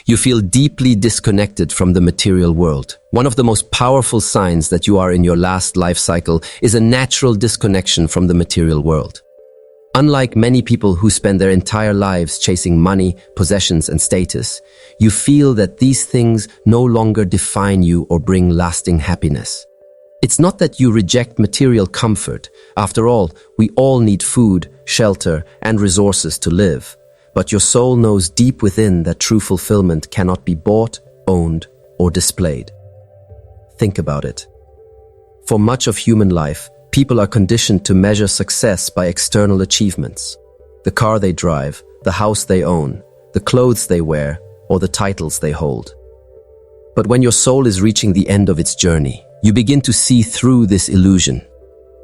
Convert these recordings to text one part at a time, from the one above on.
You feel deeply disconnected from the material world. One of the most powerful signs that you are in your last life cycle is a natural disconnection from the material world. Unlike many people who spend their entire lives chasing money, possessions, and status, you feel that these things no longer define you or bring lasting happiness. It's not that you reject material comfort. After all, we all need food, shelter, and resources to live. But your soul knows deep within that true fulfillment cannot be bought, owned, or displayed. Think about it. For much of human life, people are conditioned to measure success by external achievements. The car they drive, the house they own, the clothes they wear, or the titles they hold. But when your soul is reaching the end of its journey, you begin to see through this illusion.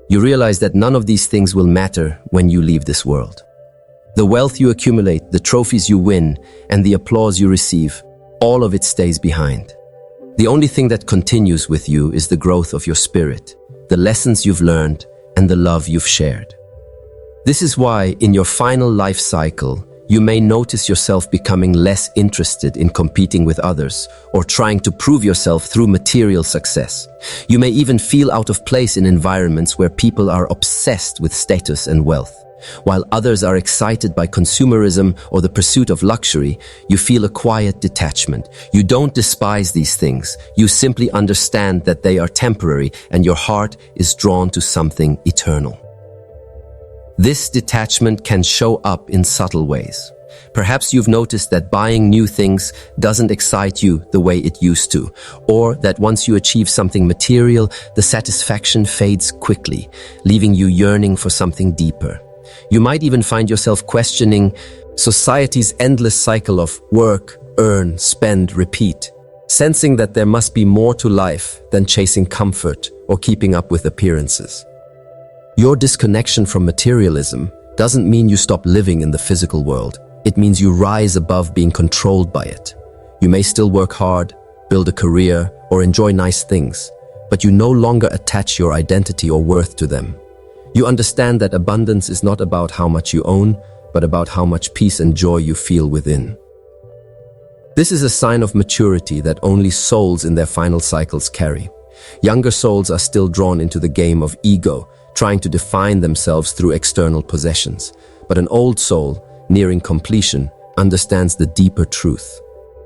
You realize that none of these things will matter when you leave this world. The wealth you accumulate, the trophies you win, and the applause you receive, all of it stays behind. The only thing that continues with you is the growth of your spirit, the lessons you've learned, and the love you've shared. This is why, in your final life cycle, you may notice yourself becoming less interested in competing with others or trying to prove yourself through material success. You may even feel out of place in environments where people are obsessed with status and wealth. While others are excited by consumerism or the pursuit of luxury, you feel a quiet detachment. You don't despise these things. You simply understand that they are temporary and your heart is drawn to something eternal. This detachment can show up in subtle ways. Perhaps you've noticed that buying new things doesn't excite you the way it used to, or that once you achieve something material, the satisfaction fades quickly, leaving you yearning for something deeper. You might even find yourself questioning society's endless cycle of work, earn, spend, repeat, sensing that there must be more to life than chasing comfort or keeping up with appearances. Your disconnection from materialism doesn't mean you stop living in the physical world. It means you rise above being controlled by it. You may still work hard, build a career, or enjoy nice things, but you no longer attach your identity or worth to them. You understand that abundance is not about how much you own, but about how much peace and joy you feel within. This is a sign of maturity that only souls in their final cycles carry. Younger souls are still drawn into the game of ego, trying to define themselves through external possessions. But an old soul, nearing completion, understands the deeper truth.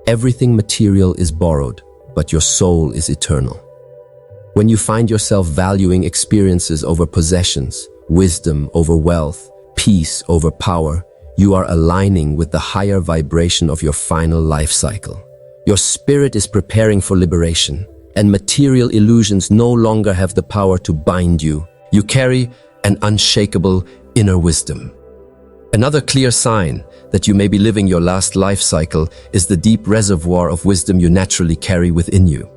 Everything material is borrowed, but your soul is eternal. When you find yourself valuing experiences over possessions, wisdom over wealth, peace over power, you are aligning with the higher vibration of your final life cycle. Your spirit is preparing for liberation, and material illusions no longer have the power to bind you. You carry an unshakable inner wisdom. Another clear sign that you may be living your last life cycle is the deep reservoir of wisdom you naturally carry within you.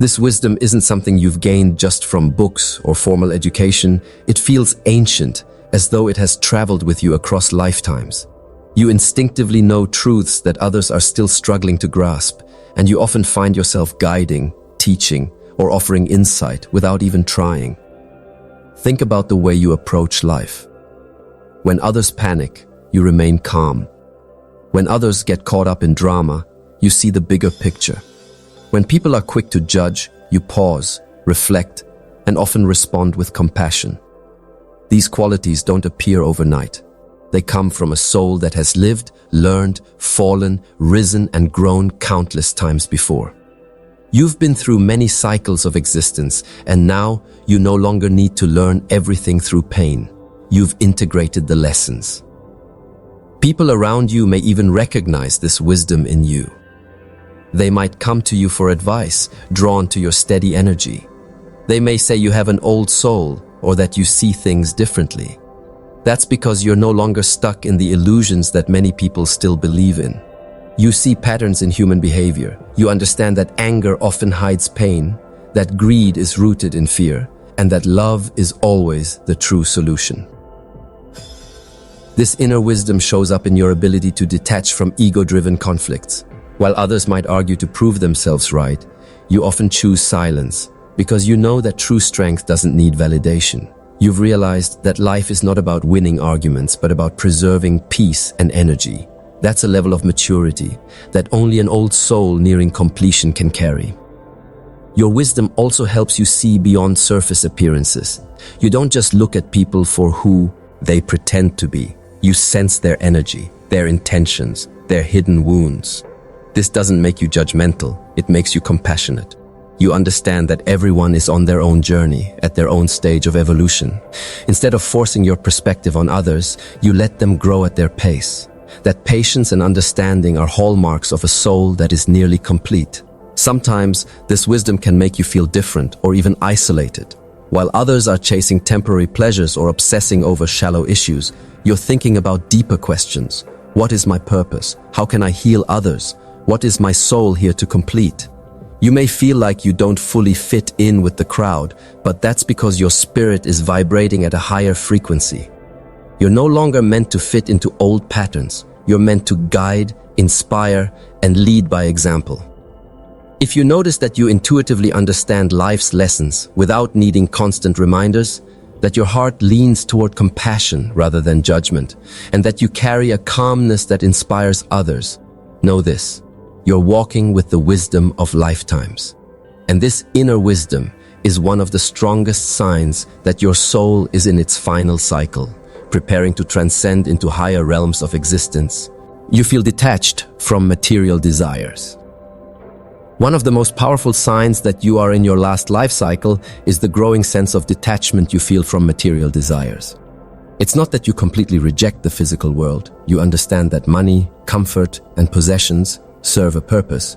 This wisdom isn't something you've gained just from books or formal education. It feels ancient, as though it has traveled with you across lifetimes. You instinctively know truths that others are still struggling to grasp, and you often find yourself guiding, teaching, or offering insight without even trying. Think about the way you approach life. When others panic, you remain calm. When others get caught up in drama, you see the bigger picture. When people are quick to judge, you pause, reflect, and often respond with compassion. These qualities don't appear overnight. They come from a soul that has lived, learned, fallen, risen, and grown countless times before. You've been through many cycles of existence, and now you no longer need to learn everything through pain. You've integrated the lessons. People around you may even recognize this wisdom in you. They might come to you for advice, drawn to your steady energy. They may say you have an old soul or that you see things differently. That's because you're no longer stuck in the illusions that many people still believe in. You see patterns in human behavior. You understand that anger often hides pain, that greed is rooted in fear, and that love is always the true solution. This inner wisdom shows up in your ability to detach from ego-driven conflicts. While others might argue to prove themselves right, you often choose silence because you know that true strength doesn't need validation. You've realized that life is not about winning arguments, but about preserving peace and energy. That's a level of maturity that only an old soul nearing completion can carry. Your wisdom also helps you see beyond surface appearances. You don't just look at people for who they pretend to be. You sense their energy, their intentions, their hidden wounds. This doesn't make you judgmental, it makes you compassionate. You understand that everyone is on their own journey, at their own stage of evolution. Instead of forcing your perspective on others, you let them grow at their pace. That patience and understanding are hallmarks of a soul that is nearly complete. Sometimes, this wisdom can make you feel different or even isolated. While others are chasing temporary pleasures or obsessing over shallow issues, you're thinking about deeper questions. What is my purpose? How can I heal others? What is my soul here to complete? You may feel like you don't fully fit in with the crowd, but that's because your spirit is vibrating at a higher frequency. You're no longer meant to fit into old patterns. You're meant to guide, inspire, and lead by example. If you notice that you intuitively understand life's lessons without needing constant reminders, that your heart leans toward compassion rather than judgment, and that you carry a calmness that inspires others, know this: you're walking with the wisdom of lifetimes. And this inner wisdom is one of the strongest signs that your soul is in its final cycle, preparing to transcend into higher realms of existence. You feel detached from material desires. One of the most powerful signs that you are in your last life cycle is the growing sense of detachment you feel from material desires. It's not that you completely reject the physical world. You understand that money, comfort, and possessions serve a purpose,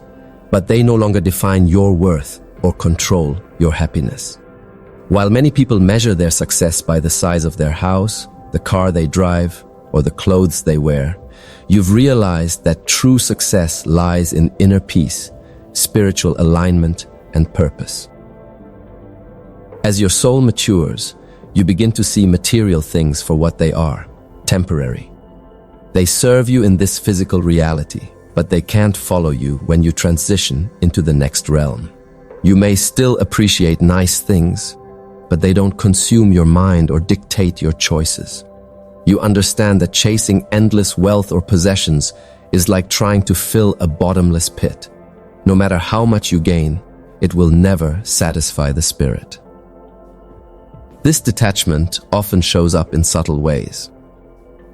but they no longer define your worth or control your happiness. While many people measure their success by the size of their house, the car they drive, or the clothes they wear, you've realized that true success lies in inner peace, spiritual alignment, and purpose. As your soul matures, you begin to see material things for what they are, temporary. They serve you in this physical reality, but they can't follow you when you transition into the next realm. You may still appreciate nice things, but they don't consume your mind or dictate your choices. You understand that chasing endless wealth or possessions is like trying to fill a bottomless pit. No matter how much you gain, it will never satisfy the spirit. This detachment often shows up in subtle ways.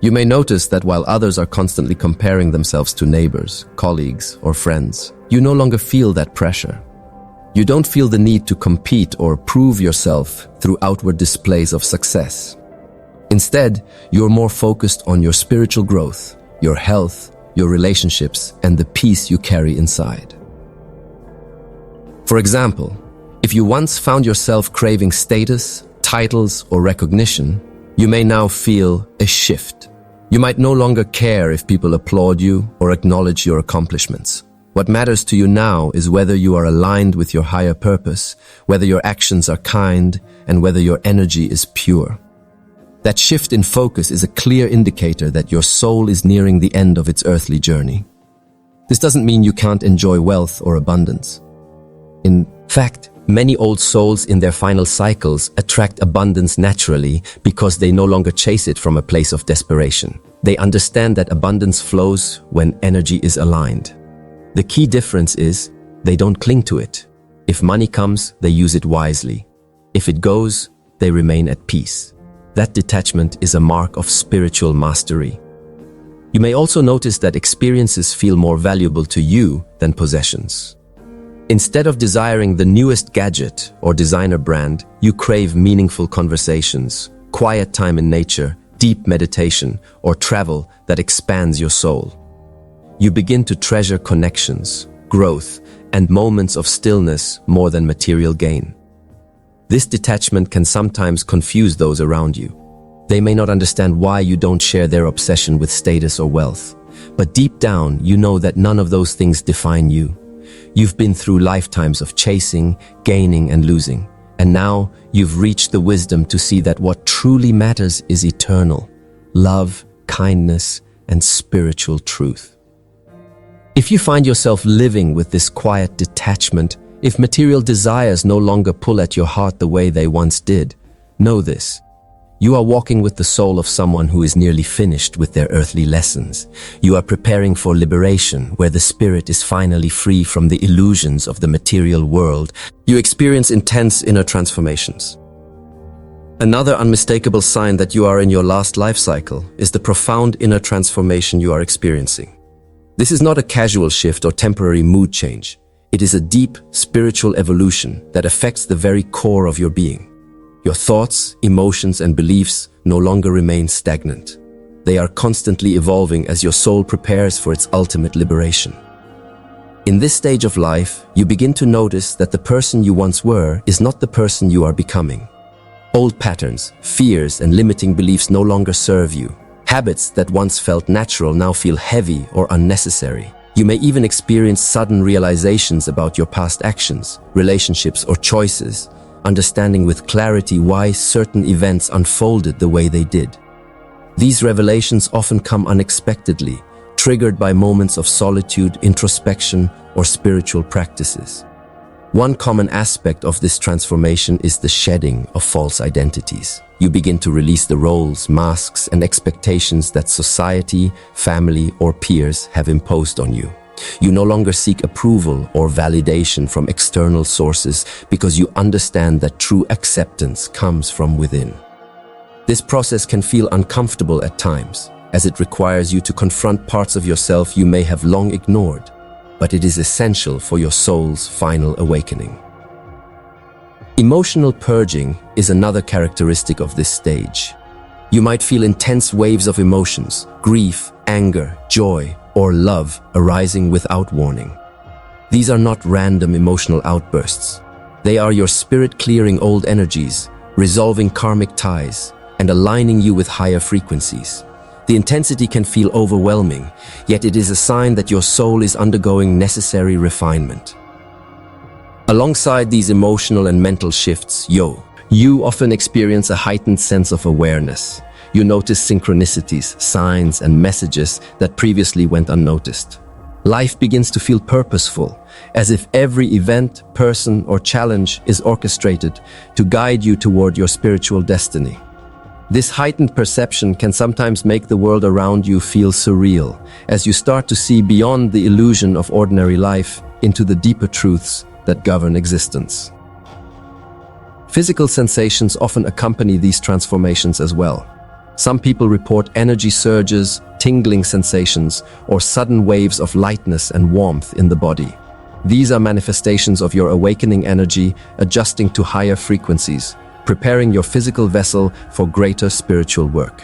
You may notice that while others are constantly comparing themselves to neighbors, colleagues, or friends, you no longer feel that pressure. You don't feel the need to compete or prove yourself through outward displays of success. Instead, you're more focused on your spiritual growth, your health, your relationships, and the peace you carry inside. For example, if you once found yourself craving status, titles, or recognition, you may now feel a shift. You might no longer care if people applaud you or acknowledge your accomplishments. What matters to you now is whether you are aligned with your higher purpose, whether your actions are kind, and whether your energy is pure. That shift in focus is a clear indicator that your soul is nearing the end of its earthly journey. This doesn't mean you can't enjoy wealth or abundance. In fact, many old souls in their final cycles attract abundance naturally because they no longer chase it from a place of desperation. They understand that abundance flows when energy is aligned. The key difference is they don't cling to it. If money comes, they use it wisely. If it goes, they remain at peace. That detachment is a mark of spiritual mastery. You may also notice that experiences feel more valuable to you than possessions. Instead of desiring the newest gadget or designer brand, you crave meaningful conversations, quiet time in nature, deep meditation, or travel that expands your soul. You begin to treasure connections, growth, and moments of stillness more than material gain. This detachment can sometimes confuse those around you. They may not understand why you don't share their obsession with status or wealth, but deep down you know that none of those things define you. You've been through lifetimes of chasing, gaining, and losing, and now you've reached the wisdom to see that what truly matters is eternal: love, kindness, and spiritual truth. If you find yourself living with this quiet detachment, if material desires no longer pull at your heart the way they once did, know this: You are walking with the soul of someone who is nearly finished with their earthly lessons. You are preparing for liberation, where the spirit is finally free from the illusions of the material world. You experience intense inner transformations. Another unmistakable sign that you are in your last life cycle is the profound inner transformation you are experiencing. This is not a casual shift or temporary mood change. It is a deep spiritual evolution that affects the very core of your being. Your thoughts, emotions, and beliefs no longer remain stagnant. They are constantly evolving as your soul prepares for its ultimate liberation. In this stage of life, you begin to notice that the person you once were is not the person you are becoming. Old patterns, fears, and limiting beliefs no longer serve you. Habits that once felt natural now feel heavy or unnecessary. You may even experience sudden realizations about your past actions, relationships, or choices, understanding with clarity why certain events unfolded the way they did. These revelations often come unexpectedly, triggered by moments of solitude, introspection, or spiritual practices. One common aspect of this transformation is the shedding of false identities. You begin to release the roles, masks, and expectations that society, family, or peers have imposed on you. You no longer seek approval or validation from external sources because you understand that true acceptance comes from within. This process can feel uncomfortable at times, as it requires you to confront parts of yourself you may have long ignored, but it is essential for your soul's final awakening. Emotional purging is another characteristic of this stage. You might feel intense waves of emotions, grief, anger, joy, or love arising without warning. These are not random emotional outbursts. They are your spirit clearing old energies, resolving karmic ties, and aligning you with higher frequencies. The intensity can feel overwhelming, yet it is a sign that your soul is undergoing necessary refinement. Alongside these emotional and mental shifts, you often experience a heightened sense of awareness. You notice synchronicities, signs, and messages that previously went unnoticed. Life begins to feel purposeful, as if every event, person, or challenge is orchestrated to guide you toward your spiritual destiny. This heightened perception can sometimes make the world around you feel surreal, as you start to see beyond the illusion of ordinary life into the deeper truths that govern existence. Physical sensations often accompany these transformations as well. Some people report energy surges, tingling sensations, or sudden waves of lightness and warmth in the body. These are manifestations of your awakening energy adjusting to higher frequencies, preparing your physical vessel for greater spiritual work.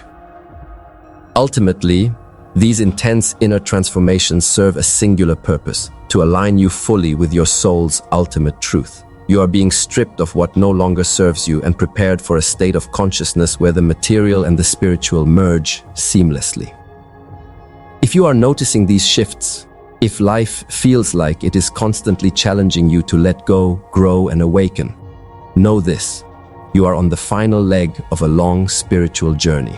Ultimately, these intense inner transformations serve a singular purpose: to align you fully with your soul's ultimate truth. You are being stripped of what no longer serves you and prepared for a state of consciousness where the material and the spiritual merge seamlessly. If you are noticing these shifts, if life feels like it is constantly challenging you to let go, grow, and awaken, know this: you are on the final leg of a long spiritual journey.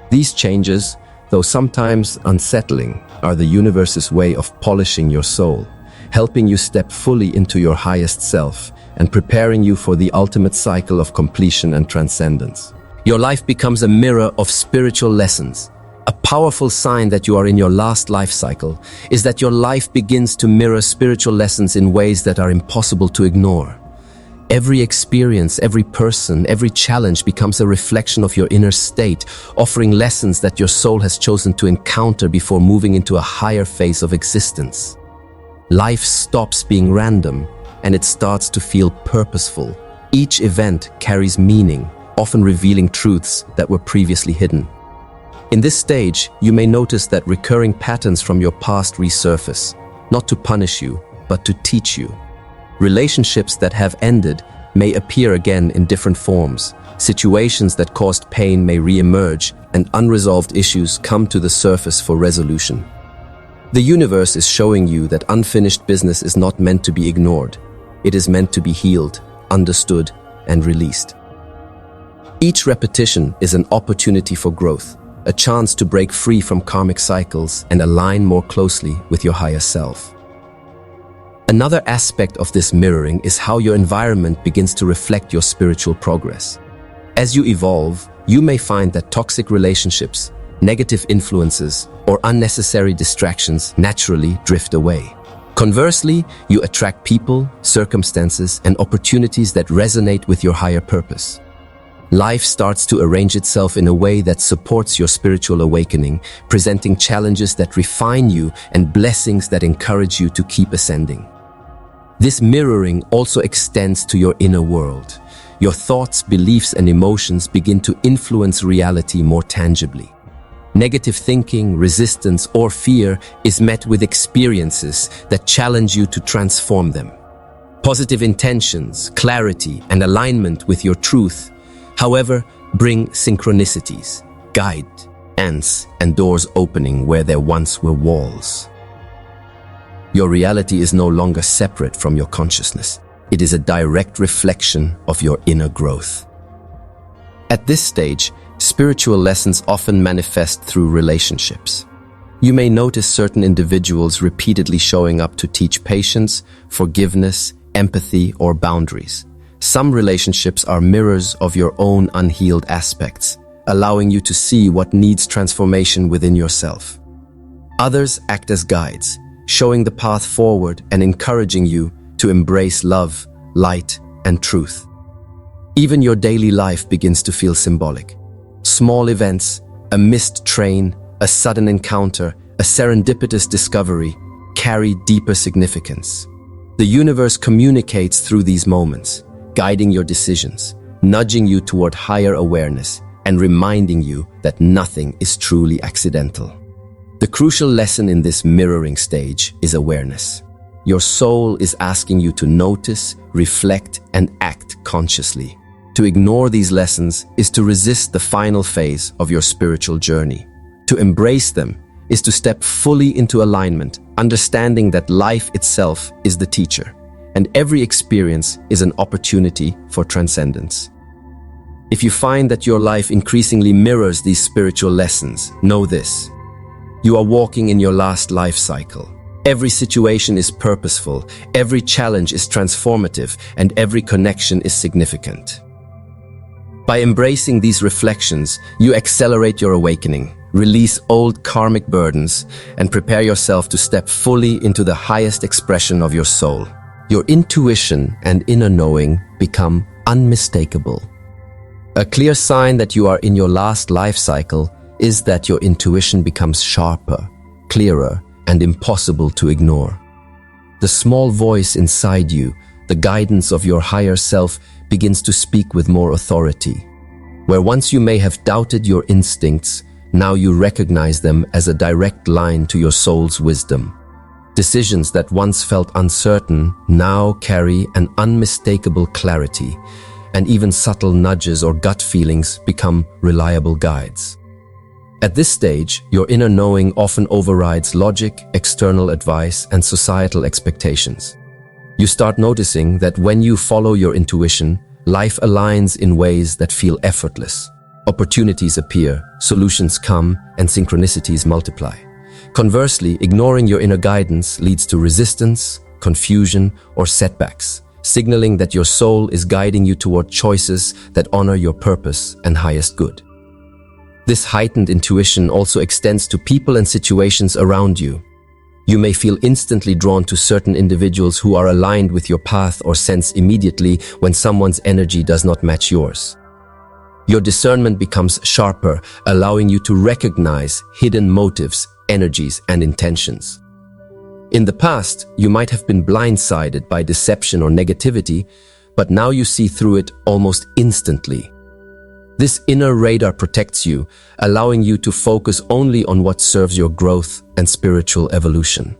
These changes, though sometimes unsettling, are the universe's way of polishing your soul, helping you step fully into your highest self and preparing you for the ultimate cycle of completion and transcendence. Your life becomes a mirror of spiritual lessons. A powerful sign that you are in your last life cycle is that your life begins to mirror spiritual lessons in ways that are impossible to ignore. Every experience, every person, every challenge becomes a reflection of your inner state, offering lessons that your soul has chosen to encounter before moving into a higher phase of existence. Life stops being random, and it starts to feel purposeful. Each event carries meaning, often revealing truths that were previously hidden. In this stage, you may notice that recurring patterns from your past resurface, not to punish you, but to teach you. Relationships that have ended may appear again in different forms. Situations that caused pain may re-emerge, and unresolved issues come to the surface for resolution. The universe is showing you that unfinished business is not meant to be ignored. It is meant to be healed, understood, and released. Each repetition is an opportunity for growth, a chance to break free from karmic cycles and align more closely with your higher self. Another aspect of this mirroring is how your environment begins to reflect your spiritual progress. As you evolve, you may find that toxic relationships, negative influences, or unnecessary distractions naturally drift away. Conversely, you attract people, circumstances, and opportunities that resonate with your higher purpose. Life starts to arrange itself in a way that supports your spiritual awakening, presenting challenges that refine you and blessings that encourage you to keep ascending. This mirroring also extends to your inner world. Your thoughts, beliefs, and emotions begin to influence reality more tangibly. Negative thinking, resistance, or fear is met with experiences that challenge you to transform them. Positive intentions, clarity, and alignment with your truth, however, bring synchronicities, guidance, and doors opening where there once were walls. Your reality is no longer separate from your consciousness. It is a direct reflection of your inner growth. At this stage, spiritual lessons often manifest through relationships. You may notice certain individuals repeatedly showing up to teach patience, forgiveness, empathy, or boundaries. Some relationships are mirrors of your own unhealed aspects, allowing you to see what needs transformation within yourself. Others act as guides, showing the path forward and encouraging you to embrace love, light, and truth. Even your daily life begins to feel symbolic. Small events, a missed train, a sudden encounter, a serendipitous discovery carry deeper significance. The universe communicates through these moments, guiding your decisions, nudging you toward higher awareness, and reminding you that nothing is truly accidental. The crucial lesson in this mirroring stage is awareness. Your soul is asking you to notice, reflect, and act consciously. To ignore these lessons is to resist the final phase of your spiritual journey. To embrace them is to step fully into alignment, understanding that life itself is the teacher, and every experience is an opportunity for transcendence. If you find that your life increasingly mirrors these spiritual lessons, know this: you are walking in your last life cycle. Every situation is purposeful, every challenge is transformative, and every connection is significant. By embracing these reflections, you accelerate your awakening, release old karmic burdens, and prepare yourself to step fully into the highest expression of your soul. Your intuition and inner knowing become unmistakable. A clear sign that you are in your last life cycle is that your intuition becomes sharper, clearer, and impossible to ignore. The small voice inside you, the guidance of your higher self, begins to speak with more authority. Where once you may have doubted your instincts, now you recognize them as a direct line to your soul's wisdom. Decisions that once felt uncertain now carry an unmistakable clarity, and even subtle nudges or gut feelings become reliable guides. At this stage, your inner knowing often overrides logic, external advice, and societal expectations. You start noticing that when you follow your intuition, life aligns in ways that feel effortless. Opportunities appear, solutions come, and synchronicities multiply. Conversely, ignoring your inner guidance leads to resistance, confusion, or setbacks, signaling that your soul is guiding you toward choices that honor your purpose and highest good. This heightened intuition also extends to people and situations around you. You may feel instantly drawn to certain individuals who are aligned with your path, or sense immediately when someone's energy does not match yours. Your discernment becomes sharper, allowing you to recognize hidden motives, energies, and intentions. In the past, you might have been blindsided by deception or negativity, but now you see through it almost instantly. This inner radar protects you, allowing you to focus only on what serves your growth and spiritual evolution.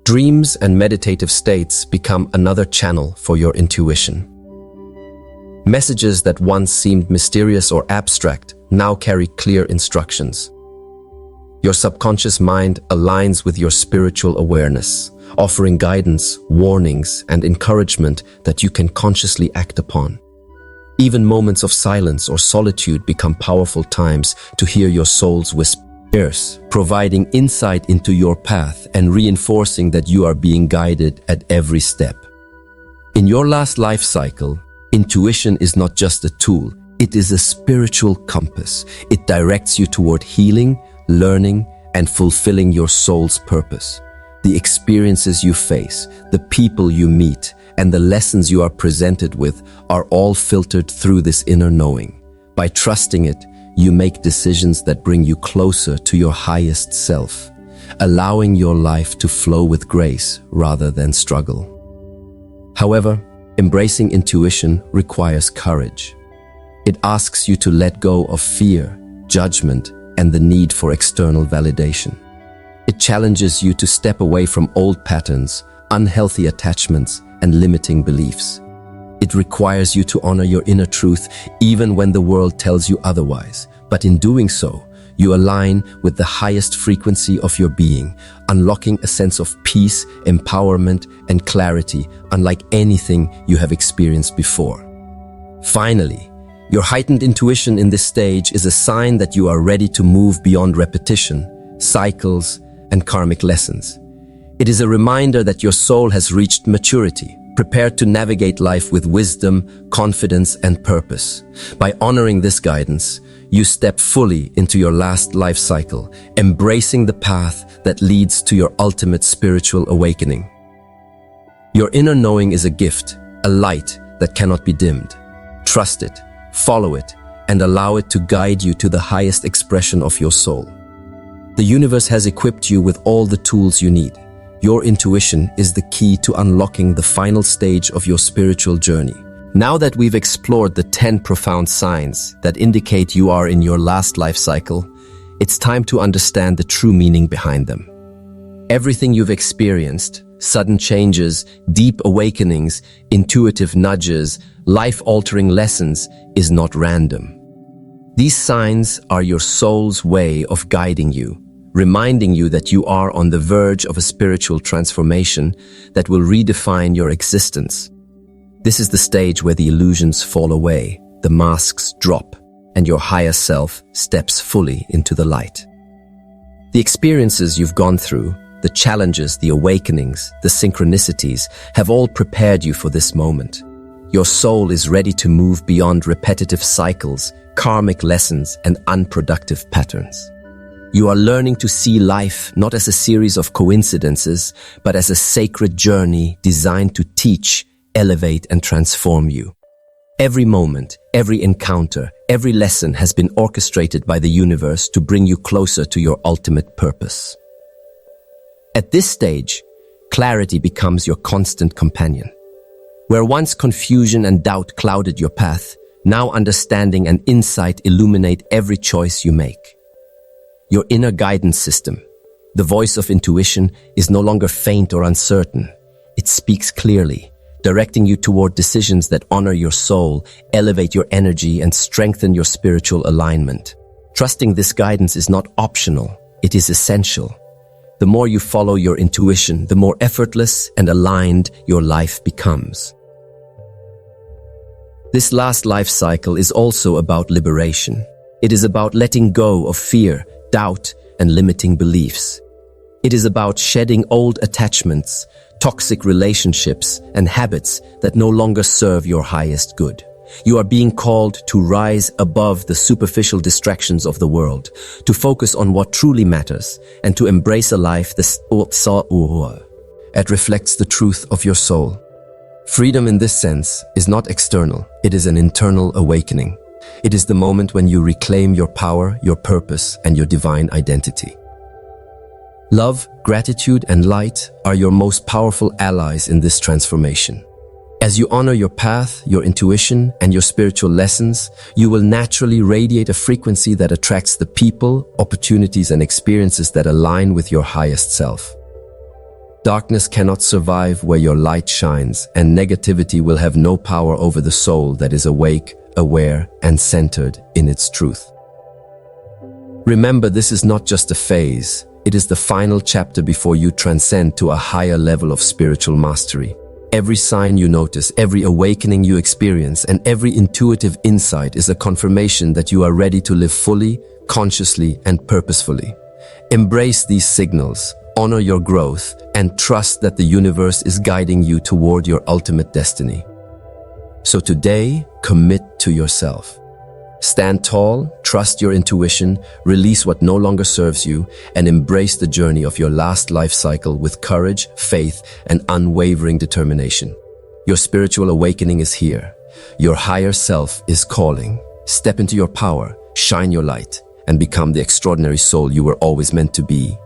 Dreams and meditative states become another channel for your intuition. Messages that once seemed mysterious or abstract now carry clear instructions. Your subconscious mind aligns with your spiritual awareness, offering guidance, warnings, and encouragement that you can consciously act upon. Even moments of silence or solitude become powerful times to hear your soul's whispers, providing insight into your path and reinforcing that you are being guided at every step. In your last life cycle, Intuition is not just a tool, it is a spiritual compass. It directs you toward healing, learning, and fulfilling your soul's purpose. The experiences you face, the people you meet, and the lessons you are presented with are all filtered through this inner knowing. By trusting it, you make decisions that bring you closer to your highest self, allowing your life to flow with grace rather than struggle. However, embracing intuition requires courage. It asks you to let go of fear, judgment, and the need for external validation. It challenges you to step away from old patterns, unhealthy attachments, and limiting beliefs. It requires you to honor your inner truth even when the world tells you otherwise. But in doing so, you align with the highest frequency of your being, unlocking a sense of peace, empowerment, and clarity unlike anything you have experienced before. Finally, your heightened intuition in this stage is a sign that you are ready to move beyond repetition, cycles, and karmic lessons. It is a reminder that your soul has reached maturity, prepared to navigate life with wisdom, confidence, and purpose. By honoring this guidance, you step fully into your last life cycle, embracing the path that leads to your ultimate spiritual awakening. Your inner knowing is a gift, a light that cannot be dimmed. Trust it, follow it, and allow it to guide you to the highest expression of your soul. The universe has equipped you with all the tools you need. Your intuition is the key to unlocking the final stage of your spiritual journey. Now that we've explored the 10 profound signs that indicate you are in your last life cycle, it's time to understand the true meaning behind them. Everything you've experienced, sudden changes, deep awakenings, intuitive nudges, life-altering lessons, is not random. These signs are your soul's way of guiding you, reminding you that you are on the verge of a spiritual transformation that will redefine your existence. This is the stage where the illusions fall away, the masks drop, and your higher self steps fully into the light. The experiences you've gone through, the challenges, the awakenings, the synchronicities have all prepared you for this moment. Your soul is ready to move beyond repetitive cycles, karmic lessons, and unproductive patterns. You are learning to see life not as a series of coincidences, but as a sacred journey designed to teach, elevate, and transform you. Every moment, every encounter, every lesson has been orchestrated by the universe to bring you closer to your ultimate purpose. At this stage, clarity becomes your constant companion. Where once confusion and doubt clouded your path, now understanding and insight illuminate every choice you make. Your inner guidance system, the voice of intuition, is no longer faint or uncertain. It speaks clearly, directing you toward decisions that honor your soul, elevate your energy, and strengthen your spiritual alignment. Trusting this guidance is not optional, it is essential. The more you follow your intuition, the more effortless and aligned your life becomes. This last life cycle is also about liberation. It is about letting go of fear, doubt, and limiting beliefs. It is about shedding old attachments, toxic relationships, and habits that no longer serve your highest good. You are being called to rise above the superficial distractions of the world, to focus on what truly matters, and to embrace a life that reflects the truth of your soul. Freedom in this sense is not external, it is an internal awakening. It is the moment when you reclaim your power, your purpose, and your divine identity. Love, gratitude, and light are your most powerful allies in this transformation. As you honor your path, your intuition, and your spiritual lessons, you will naturally radiate a frequency that attracts the people, opportunities, and experiences that align with your highest self. Darkness cannot survive where your light shines, and negativity will have no power over the soul that is awake, aware, and centered in its truth. Remember, this is not just a phase, it is the final chapter before you transcend to a higher level of spiritual mastery. Every sign you notice, every awakening you experience, and every intuitive insight is a confirmation that you are ready to live fully, consciously, and purposefully. Embrace these signals, honor your growth, and trust that the universe is guiding you toward your ultimate destiny. So today, commit to yourself. Stand tall, trust your intuition, release what no longer serves you, and embrace the journey of your last life cycle with courage, faith, and unwavering determination. Your spiritual awakening is here. Your higher self is calling. Step into your power, shine your light, and become the extraordinary soul you were always meant to be.